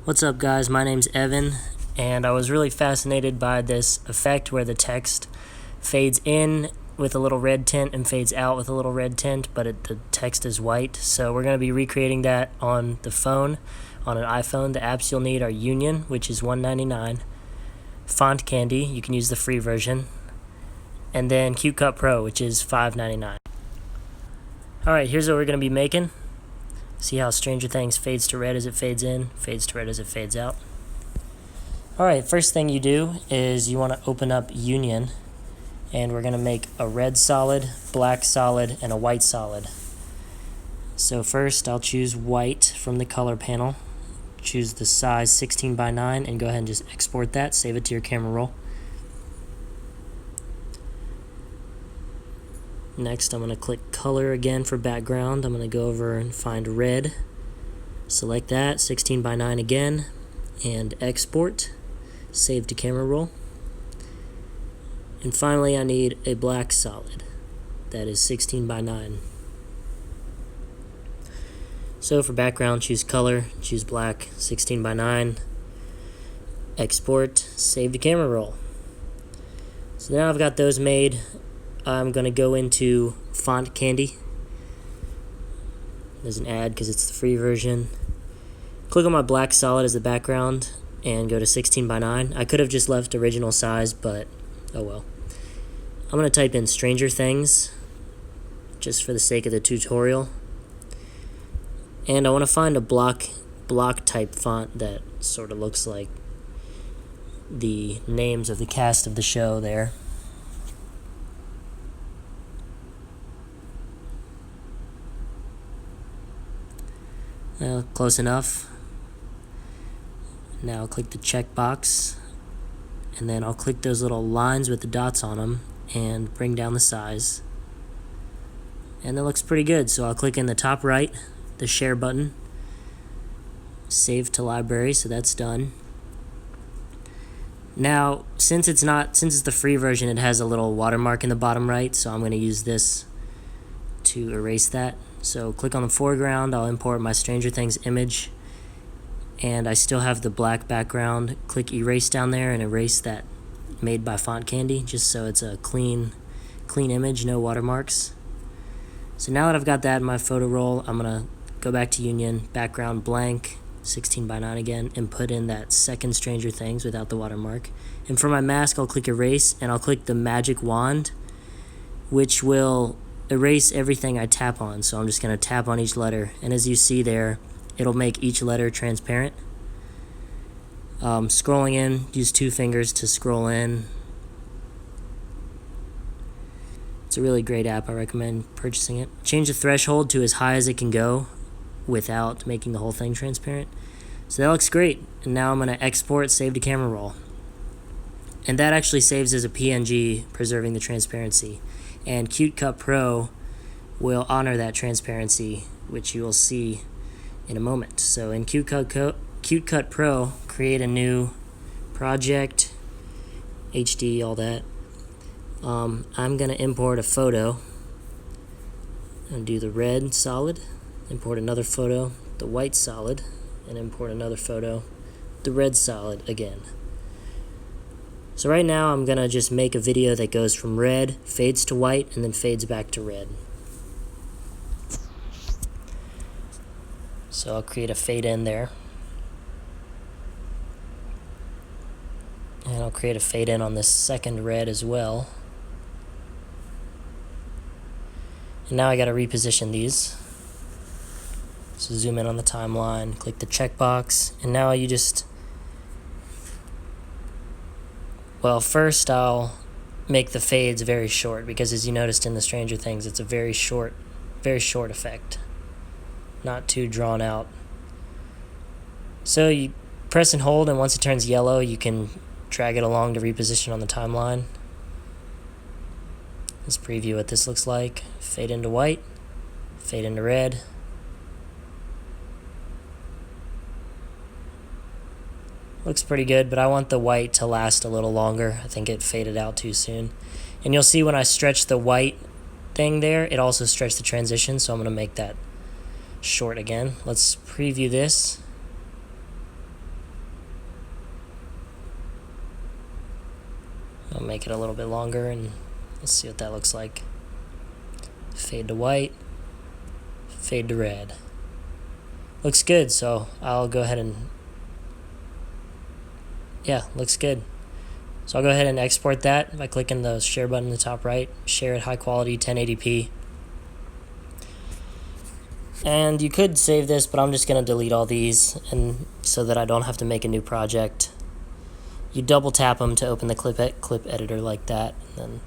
What's up, guys? My name's Evan, and I was really fascinated by this effect where the text fades in with a little red tint and fades out with a little red tint, but the text is white. So we're going to be recreating that on the phone, on an iPhone. The apps you'll need are Union, which is $1.99, Font Candy, you can use the free version, and then CuteCut Pro, which is $5.99. Alright, here's what we're going to be making. See how Stranger Things fades to red as it fades in, fades to red as it fades out. Alright, first thing you do is you want to open up Union, and we're going to make a red solid, black solid, and a white solid. So first I'll choose white from the color panel, choose the size 16:9, and go ahead and just export that, save it to your camera roll. Next, I'm going to click color again for background. I'm going to go over and find red. Select that, 16:9 again, and export. Save to camera roll. And finally, I need a black solid. That is 16:9. So for background, choose color, choose black, 16:9. Export, save to camera roll. So now I've got those made. I'm going to go into Font Candy. There's an ad because it's the free version. Click on my black solid as the background and go to 16:9. I could have just left original size, but oh well. I'm going to type in Stranger Things just for the sake of the tutorial. And I want to find a block type font that sort of looks like the names of the cast of the show there. Well, close enough. Now click the checkbox, and then I'll click those little lines with the dots on them and bring down the size. And that looks pretty good, so I'll click in the top right, the share button, save to library, so that's done. Now, since it's the free version, it has a little watermark in the bottom right, so I'm going to use this to erase that. So click on the foreground, I'll import my Stranger Things image, and I still have the black background. Click erase down there and erase that made by Font Candy, just so it's a clean image, no watermarks. So now that I've got that in my photo roll, I'm going to go back to Union, background blank, 16:9 again, and put in that second Stranger Things without the watermark. And for my mask, I'll click erase, and I'll click the magic wand, which will erase everything I tap on. So I'm just going to tap on each letter, and as you see there, it'll make each letter transparent. Scrolling in, use 2 fingers to scroll in. It's a really great app, I recommend purchasing it. Change the threshold to as high as it can go without making the whole thing transparent. So that looks great, and now I'm going to export, save to camera roll. And that actually saves as a PNG, preserving the transparency. And CuteCut Pro will honor that transparency, which you will see in a moment. So in CuteCut Pro, create a new project, HD, all that. I'm going to import a photo and do the red solid, import another photo, the white solid, and import another photo, the red solid again. So right now I'm going to just make a video that goes from red, fades to white, and then fades back to red. So I'll create a fade in there. And I'll create a fade in on this second red as well. And now I got to reposition these. So zoom in on the timeline, click the checkbox, and now you just... Well, first I'll make the fades very short, because as you noticed in the Stranger Things, it's a very short effect. Not too drawn out. So you press and hold, and once it turns yellow, you can drag it along to reposition on the timeline. Let's preview what this looks like. Fade into white, fade into red. Looks pretty good, but I want the white to last a little longer. I think it faded out too soon. And you'll see when I stretch the white thing there, it also stretched the transition, so I'm going to make that short again. Let's preview this. I'll make it a little bit longer and let's see what that looks like. Fade to white, fade to red. Looks good, so I'll go ahead and, yeah, looks good. So I'll go ahead and export that by clicking the share button in the top right, share at high quality 1080p. And you could save this, but I'm just going to delete all these and so that I don't have to make a new project. You double tap them to open the clip editor like that, and then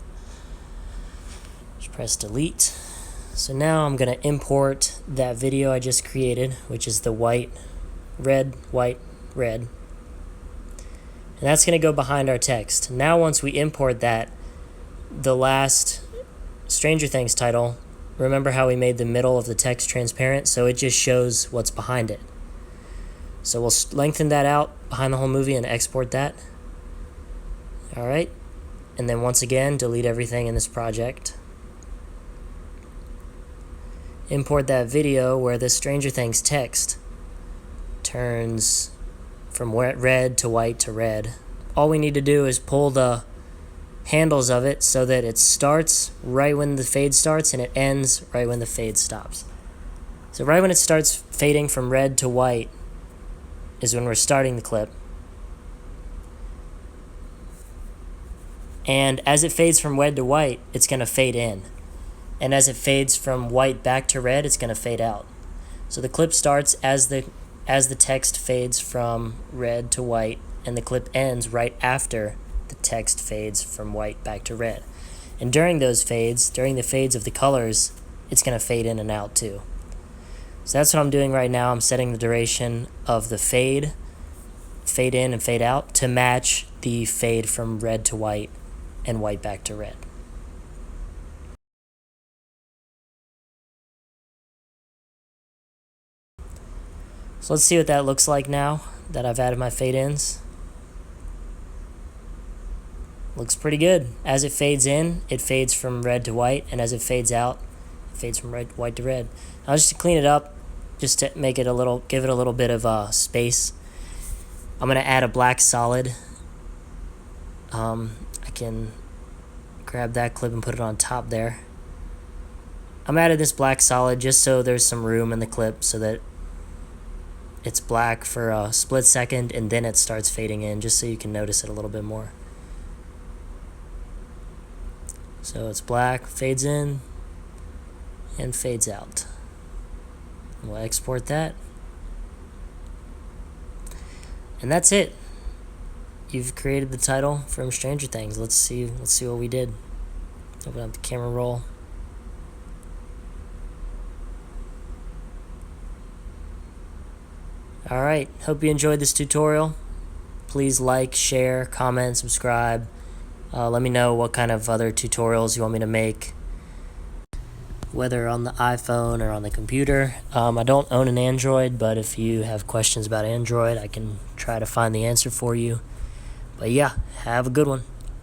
just press delete. So now I'm going to import that video I just created, which is the white, red, red. And that's going to go behind our text. Now once we import that, the last Stranger Things title, remember how we made the middle of the text transparent? So it just shows what's behind it. So we'll lengthen that out behind the whole movie and export that. Alright, and then once again, delete everything in this project. Import that video where the Stranger Things text turns from red to white to red. All we need to do is pull the handles of it so that it starts right when the fade starts and it ends right when the fade stops. So right when it starts fading from red to white is when we're starting the clip. And as it fades from red to white, it's going to fade in. And as it fades from white back to red, it's going to fade out. So the clip starts as the text fades from red to white, and the clip ends right after the text fades from white back to red. And during those fades, during the fades of the colors, it's going to fade in and out too. So that's what I'm doing right now. I'm setting the duration of the fade in and fade out to match the fade from red to white and white back to red. So let's see what that looks like now that I've added my fade ins. Looks pretty good. As it fades in, it fades from red to white, and as it fades out, it fades from white to red. Now just to clean it up, just to make it give it a little bit of space, I'm gonna add a black solid. I can grab that clip and put it on top there. I'm adding this black solid just so there's some room in the clip so that it's black for a split second and then it starts fading in, just so you can notice it a little bit more. So it's black, fades in, and fades out. We'll export that. And that's it. You've created the title from Stranger Things. Let's see what we did. Open up the camera roll. Alright, hope you enjoyed this tutorial. Please like, share, comment, subscribe. Let me know what kind of other tutorials you want me to make, whether on the iPhone or on the computer. I don't own an Android, but if you have questions about Android, I can try to find the answer for you. But yeah, have a good one.